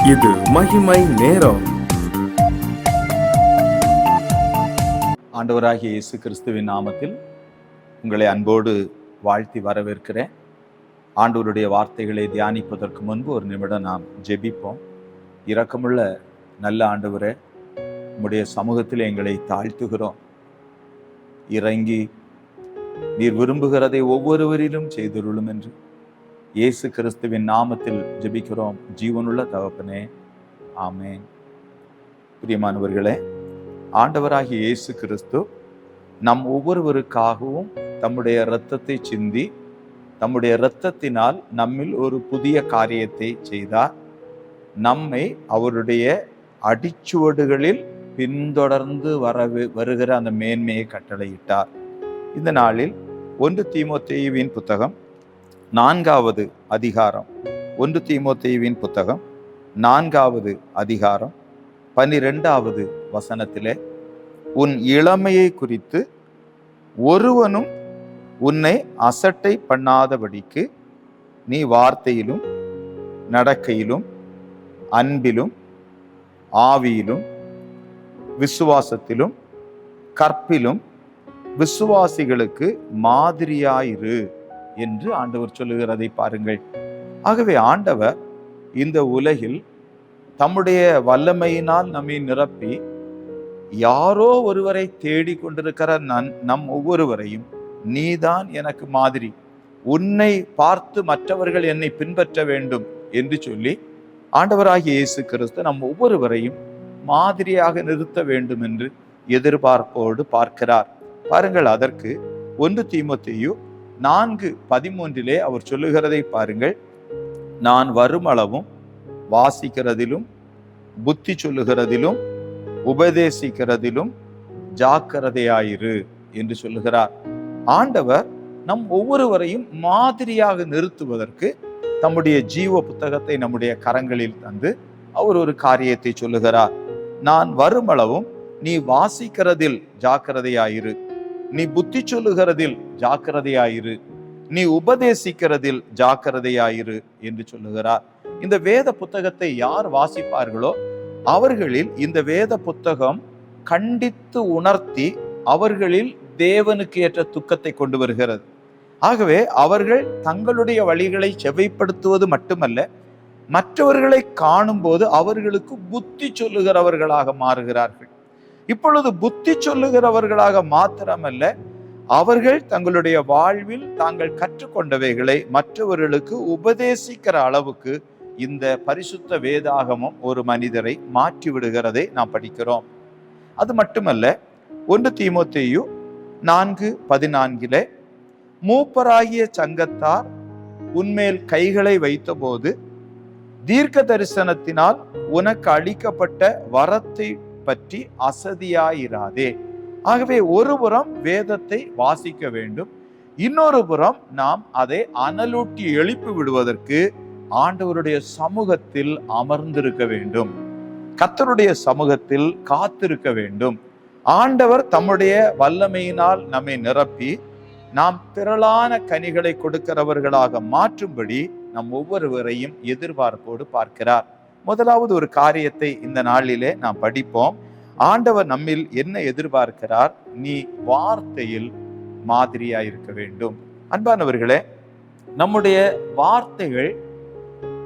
இது மகிமை நேரம். ஆண்டவராகிய இயேசு கிறிஸ்துவின் நாமத்தில் உங்களை அன்போடு வாழ்த்தி வரவேற்கிறேன். ஆண்டவருடைய வார்த்தைகளை தியானிப்பதற்கு முன்பு ஒரு நிமிடம் நாம் ஜெபிப்போம். இரக்கமுள்ள நல்ல ஆண்டவரே, உம்முடைய சமூகத்தில் எங்களை தாழ்த்துகிறோம். இறங்கி நீர் விரும்புகிறதை ஒவ்வொருவரிலும் செய்தருளும் என்று இயேசு கிறிஸ்துவின் நாமத்தில் ஜெபிக்கிறோம் ஜீவனுள்ள தகப்பனே, ஆமென். பிரியமானவர்களே, ஆண்டவராகிய இயேசு கிறிஸ்து நம் ஒவ்வொருவருக்காகவும் தம்முடைய இரத்தத்தை சிந்தி தம்முடைய இரத்தத்தினால் நம்மில் ஒரு புதிய காரியத்தை செய்தார். நம்மை அவருடைய அடிச்சுவடுகளில் பின்தொடர்ந்து வருகிற அந்த மேன்மையை கட்டளையிட்டார். இந்த நாளில் 1 தீமோத்தேயுவின் புத்தகம் 4வது அதிகாரம் 1 தீமோத்தேயுவின் புத்தகம் 4வது அதிகாரம் 12வது வசனத்திலே, உன் இளமையை குறித்து ஒருவனும் உன்னை அசட்டை பண்ணாதபடிக்கு நீ வார்த்தையிலும் நடக்கையிலும் அன்பிலும் ஆவியிலும் விசுவாசத்திலும் கற்பிலும் விசுவாசிகளுக்கு மாதிரியாயிரு என்று ஆண்டவர் சொல்லுகிறதை பாருங்கள். ஆகவே ஆண்டவர் இந்த உலகில் தம்முடைய வல்லமையினால் நம்மை நிரப்பி யாரோ ஒருவரை தேடி கொண்டிருக்கிற நம் ஒவ்வொருவரையும், நீதான் எனக்கு மாதிரி, உன்னை பார்த்து மற்றவர்கள் என்னை பின்பற்ற வேண்டும் என்று சொல்லி ஆண்டவராகிய இயேசு கிறிஸ்து நம் ஒவ்வொருவரையும் மாதிரியாக நிறுத்த வேண்டும் என்று எதிர்பார்ப்போடு பார்க்கிறார். பாருங்கள், அதற்கு 1 தீமோத்தேயு 4:13 அவர் சொல்லுகிறதை பாருங்கள். நான் வருமளவும் வாசிக்கிறதிலும் புத்தி சொல்லுகிறதிலும் உபதேசிக்கிறதிலும் ஜாக்கிரதையாயிரு என்று சொல்லுகிறார். ஆண்டவர் நம் ஒவ்வொருவரையும் மாதிரியாக நிறுத்துவதற்கு தம்முடைய ஜீவ புத்தகத்தை நம்முடைய கரங்களில் தந்து அவர் ஒரு காரியத்தை சொல்லுகிறார். நான் வருமளவும் நீ வாசிக்கிறதில் ஜாக்கிரதையாயிரு, நீ புத்தி சொல்லுகிறதில் ஜாக்கிரதையாயிரு, நீ உபதேசிக்கிறதில் ஜாக்கிரதையாயிரு என்று சொல்லுகிறார். இந்த வேத புத்தகத்தை யார் வாசிப்பார்களோ அவர்களில் இந்த வேத புத்தகம் கண்டித்து உணர்த்தி அவர்களில் தேவனுக்கு ஏற்ற துக்கத்தை கொண்டு வருகிறது. ஆகவே அவர்கள் தங்களுடைய வழிகளை செவ்வைப்படுத்துவது மட்டுமல்ல, மற்றவர்களை காணும் போது அவர்களுக்கு புத்தி சொல்லுகிறவர்களாக மாறுகிறார்கள். இப்பொழுது புத்தி சொல்லுகிறவர்களாக மாத்திரமல்ல, அவர்கள் தங்களுடைய வாழ்வில் தாங்கள் கற்றுக்கொண்டவைகளை மற்றவர்களுக்கு உபதேசிக்கிற அளவுக்கு இந்த பரிசுத்த வேதாகமம் ஒரு மனிதரை மாற்றி விடுகிறதை நாம் படிக்கிறோம். அது மட்டுமல்ல, 1 தீமோத்தேயு 4:14 மூப்பராகிய சங்கத்தார் உன்மேல் கைகளை வைத்தபோது தீர்க்க தரிசனத்தினால் உனக்கு அளிக்கப்பட்ட வரத்தை பற்றி அசதியாயிராதே. ஆகவே ஒரு புறம் வேதத்தை வாசிக்க வேண்டும், இன்னொரு புறம் நாம் அதை அனலூட்டி எழுப்பி விடுவதற்கு ஆண்டவருடைய சமூகத்தில் அமர்ந்திருக்க வேண்டும், கர்த்தருடைய சமூகத்தில் காத்திருக்க வேண்டும். ஆண்டவர் தம்முடைய வல்லமையினால் நம்மை நிரப்பி நாம் திரளான கனிகளை கொடுக்கிறவர்களாக மாற்றும்படி நம் ஒவ்வொருவரையும் எதிர்பார்ப்போடு பார்க்கிறார். முதலாவது ஒரு காரியத்தை இந்த நாளிலே நாம் படிப்போம். ஆண்டவர் நம்மில் என்ன எதிர்பார்க்கிறார்? நீ வார்த்தையில் மாதிரியாயிருக்க வேண்டும். அன்பானவர்களே, நம்முடைய வார்த்தைகள்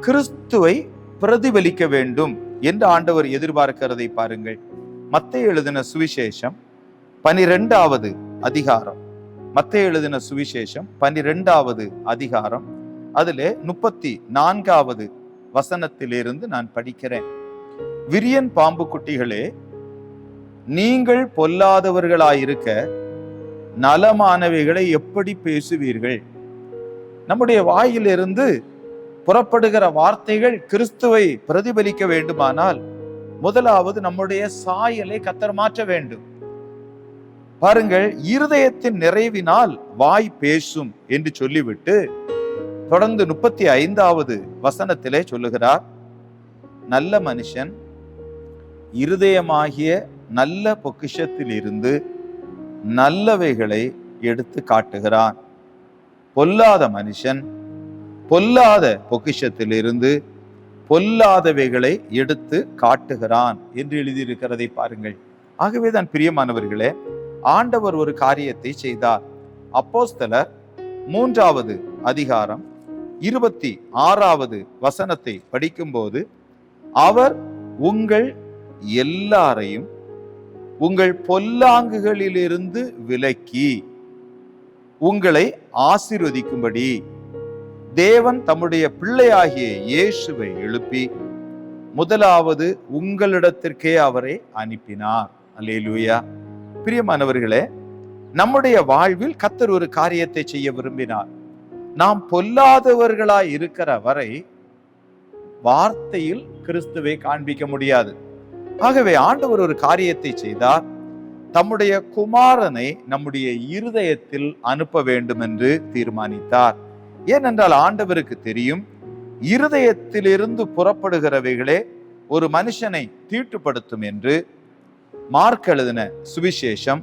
கிறிஸ்துவை பிரதிபலிக்க வேண்டும் என்று ஆண்டவர் எதிர்பார்க்கிறதை பாருங்கள். மத்தேயு எழுதின சுவிசேஷம் 12வது அதிகாரம், மத்தேயு எழுதின சுவிசேஷம் 12வது அதிகாரம், அதிலே 34வது வசனத்திலிருந்து நான் படிக்கிறேன். விரியன் பாம்பு குட்டிகளே, நீங்கள் பொல்லாதவர்களாயிருக்க நலமானவைகளை எப்படி பேசுவீர்கள்? நம்முடைய வாயிலிருந்து புறப்படுகிற வார்த்தைகள் கிறிஸ்துவை பிரதிபலிக்க வேண்டுமானால் முதலாவது நம்முடைய சாயலை கர்த்தர் மாற்ற வேண்டும். பாருங்கள், இருதயத்தின் நிறைவினால் வாய் பேசும் என்று சொல்லிவிட்டு தொடர்ந்து 35வது வசனத்திலே சொல்லுகிறார், நல்ல மனுஷன் இருதயமாகிய நல்ல பொக்கிஷத்தில் இருந்து நல்லவைகளை எடுத்து காட்டுகிறான். பொல்லாத மனுஷன் பொல்லாத பொக்கிஷத்திலிருந்து பொல்லாதவைகளை எடுத்து காட்டுகிறான் என்று எழுதியிருக்கிறதை பாருங்கள். ஆகவேதான் பிரியமானவர்களே, ஆண்டவர் ஒரு காரியத்தை செய்தார். அப்போஸ்தலர் 3வது அதிகாரம் 26வது வசனத்தை படிக்கும்போது, அவர் உங்கள் எல்லாரையும் உங்கள் பொல்லாங்குகளிலிருந்து விலக்கி உங்களை ஆசீர்வதிக்கும்படி தேவன் தம்முடைய பிள்ளையாகிய இயேசுவை எழுப்பி முதலாவது உங்களிடத்திற்கே அவரை அனுப்பினார். அல்லேலூயா. பிரியமானவர்களே, நம்முடைய வாழ்வில் கர்த்தர் ஒரு காரியத்தை செய்ய விரும்பினார். நாம் பொல்லாதவர்களாய் இருக்கிற வரை வார்த்தையில் கிறிஸ்துவை காண்பிக்க முடியாது. ஆகவே ஆண்டவர் ஒரு காரியத்தை செய்தார். தம்முடைய குமாரனை நம்முடைய இருதயத்தில் அனுப்ப வேண்டும் என்று தீர்மானித்தார். ஏனென்றால் ஆண்டவருக்கு தெரியும், இருதயத்திலிருந்து புறப்படுகிறவைகளே ஒரு மனுஷனை தீட்டுப்படுத்தும் என்று. மார்க் எழுதின சுவிசேஷம்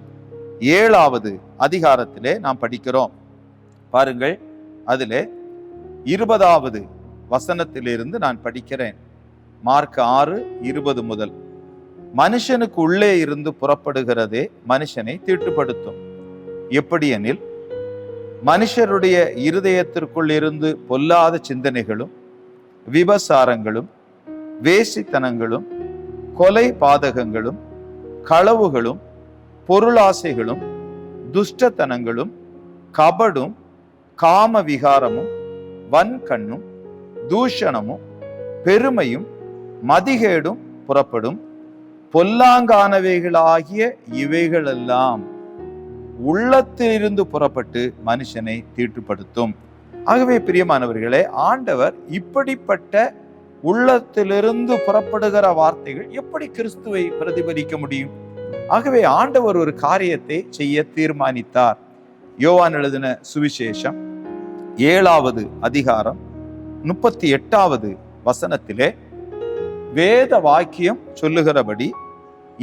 7வது அதிகாரத்திலே நாம் படிக்கிறோம். பாருங்கள், அதிலே 20வது வசனத்திலிருந்து நான் படிக்கிறேன். மார்க் 6:20 முதல். மனுஷனுக்கு உள்ளே இருந்து புறப்படுகிறதே மனுஷனை தீட்டுப்படுத்தும். எப்படி எனில், மனுஷருடைய இருதயத்திற்குள் இருந்து பொல்லாத சிந்தனைகளும் விபசாரங்களும் வேசித்தனங்களும் கொலை பாதகங்களும் களவுகளும் பொருளாசைகளும் துஷ்டத்தனங்களும் கபடும் காம விகாரமும் வன்கண்ணும் தூஷணமும் பெருமையும் மதிகேடும் புறப்படும். பொல்லாங்கானவைகளாகிய இவைகளெல்லாம் உள்ளத்திலிருந்து புறப்பட்டு மனுஷனை தீட்டுப்படுத்தும். ஆகவே பிரியமானவர்களே, ஆண்டவர் இப்படிப்பட்ட உள்ளத்திலிருந்து புறப்படுகிற வார்த்தைகள் எப்படி கிறிஸ்துவை பிரதிபலிக்க முடியும்? ஆகவே ஆண்டவர் ஒரு காரியத்தை செய்ய தீர்மானித்தார். யோவான் எழுதின சுவிசேஷம் 7வது அதிகாரம் 38வது வசனத்திலே வேத வாக்கியம் சொல்லுகிறபடி,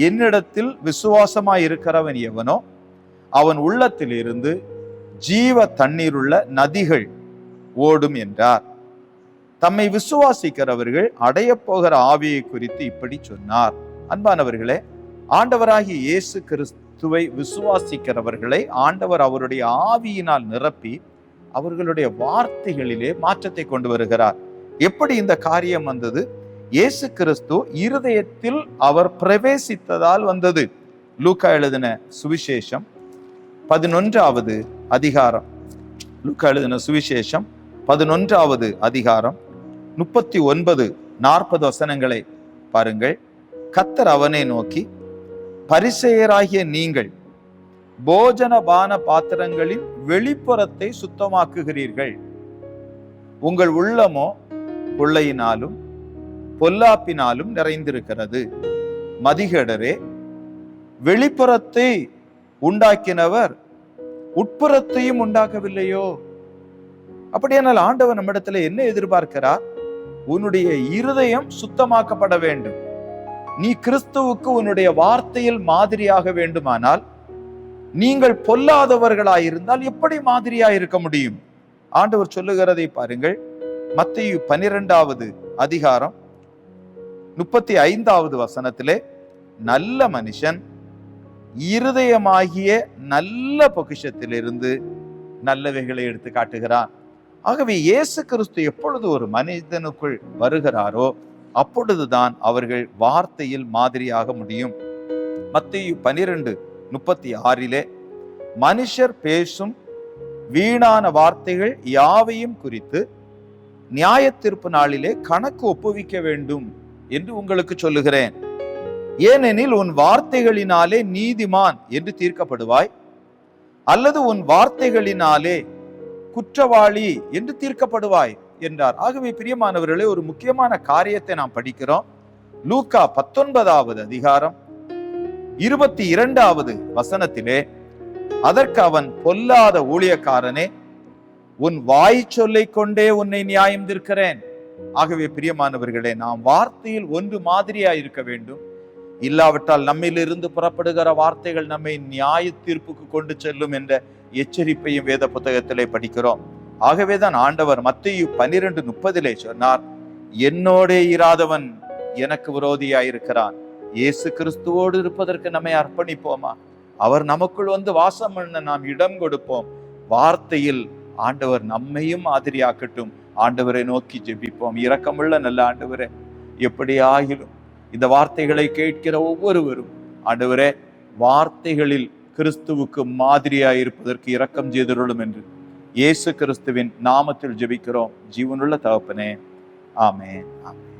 என்னிடத்தில் விசுவாசமாய் இருக்கிறவன் எவனோ அவன் உள்ளத்தில் இருந்து ஜீவ தண்ணீருள்ள நதிகள் ஓடும் என்றார். தம்மை விசுவாசிக்கிறவர்கள் அடைய போகிற ஆவியை குறித்து இப்படி சொன்னார். அன்பானவர்களே, ஆண்டவராகிய இயேசு கிறிஸ்துவை விசுவாசிக்கிறவர்களை ஆண்டவர் அவருடைய ஆவியினால் நிரப்பி அவர்களுடைய வார்த்தைகளிலே மாற்றத்தை கொண்டு வருகிறார். எப்படி இந்த காரியம் வந்தது? இயேசு கிறிஸ்து இருதயத்தில் அவர் பிரவேசித்ததால் வந்தது. லூக்கா எழுதின சுவிசேஷம் 11வது அதிகாரம். லூக்கா எழுதின சுவிசேஷம் 11வது அதிகாரம் 39-40 வசனங்களை பாருங்கள். கர்த்தர் அவனை நோக்கி, பரிசேயராகிய நீங்கள் போஜன பான பாத்திரங்களின் வெளிப்புறத்தை சுத்தமாக்குகிறீர்கள், உங்கள் உள்ளமோ கொள்ளையினாலும் பொல்லாப்பினாலும் நிறைந்திருக்கிறது. மதிகேடரே, வெளிப்புறத்தை உண்டாக்கினவர் உட்புறத்தையும் உண்டாக்கவில்லையோ? அப்படியானால் ஆண்டவர் நம்மிடத்துல என்ன எதிர்பார்க்கிறார்? உன்னுடைய இருதயம் சுத்தமாக்கப்பட வேண்டும். நீ கிறிஸ்துவுக்கு உன்னுடைய வார்த்தையில் மாதிரியாக வேண்டுமானால், நீங்கள் பொல்லாதவர்களாயிருந்தால் எப்படி மாதிரியாய் இருக்க முடியும்? ஆண்டவர் சொல்லுகிறதை பாருங்கள். மத்தேயு 12வது அதிகாரம் 35வது வசனத்திலே, நல்ல மனுஷன் இருதயமாகிய நல்ல பொக்கிஷத்திலிருந்து நல்லவைகளை எடுத்து காட்டுகிறான். ஆகவே இயேசு கிறிஸ்து எப்பொழுது ஒரு மனிதனுக்குள் வருகிறாரோ அப்பொழுதுதான் அவர்கள் வார்த்தையில் மாதிரியாக முடியும். மத்தேயு 12:36 மனுஷர் பேசும் வீணான வார்த்தைகள் யாவையும் குறித்து நியாய தீர்ப்பு நாளிலே கணக்கு ஒப்புவிக்க வேண்டும் என்று உங்களுக்கு சொல்லுகிறேன். ஏனெனில் உன் வார்த்தைகளினாலே நீதிமான் என்று தீர்க்கப்படுவாய், அல்லது உன் வார்த்தைகளினாலே குற்றவாளி என்று தீர்க்கப்படுவாய் என்றார். ஆகவே பிரியமானவர்களே, ஒரு முக்கியமான காரியத்தை நாம் படிக்கிறோம். லூக்கா 19வது அதிகாரம் 22வது வசனத்திலே, அதற்கு அவன், பொல்லாத ஊழியக்காரனே, உன் வாய் சொல்லை கொண்டே உன்னை நியாயம் தீர்க்கிறேன். ஆகவே பிரியமானவர்களே, நாம் வார்த்தையில் ஒன்று மாதிரியாய் இருக்க வேண்டும். இல்லாவிட்டால் நம்மிலிருந்து புறப்படுகிற வார்த்தைகள் நம்மை நியாய தீர்ப்புக்கு கொண்டு செல்லும் என்ற எச்சரிப்பையும் வேத புத்தகத்திலே படிக்கிறோம். ஆகவேதான் ஆண்டவர் மத்தேயு 12:30 சொன்னார், என்னோடே இராதவன் எனக்கு விரோதியாயிருக்கிறான். இயேசு கிறிஸ்துவோடு இருப்பதற்கு நம்மை அர்ப்பணிப்போமா? அவர் நமக்குள் வந்து வாசம் பண்ண நாம் இடம் கொடுப்போம். வார்த்தையில் ஆண்டவர் நம்மையும் மாதிரியாக்கட்டும். ஆண்டவரை நோக்கி ஜெபிப்போம். இரக்கமுள்ள நல்ல ஆண்டவரே, எப்படி ஆகிலும் இந்த வார்த்தைகளை கேட்கிற ஒவ்வொருவரும் ஆண்டவரே, வார்த்தைகளில் கிறிஸ்துவுக்கு மாதிரியாய் இருப்பதற்கு இரக்கம் செய்தருளும் என்று இயேசு கிறிஸ்துவின் நாமத்தில் ஜெபிக்கிறோம் ஜீவனுள்ள தகப்பனே. ஆமென், ஆமென்.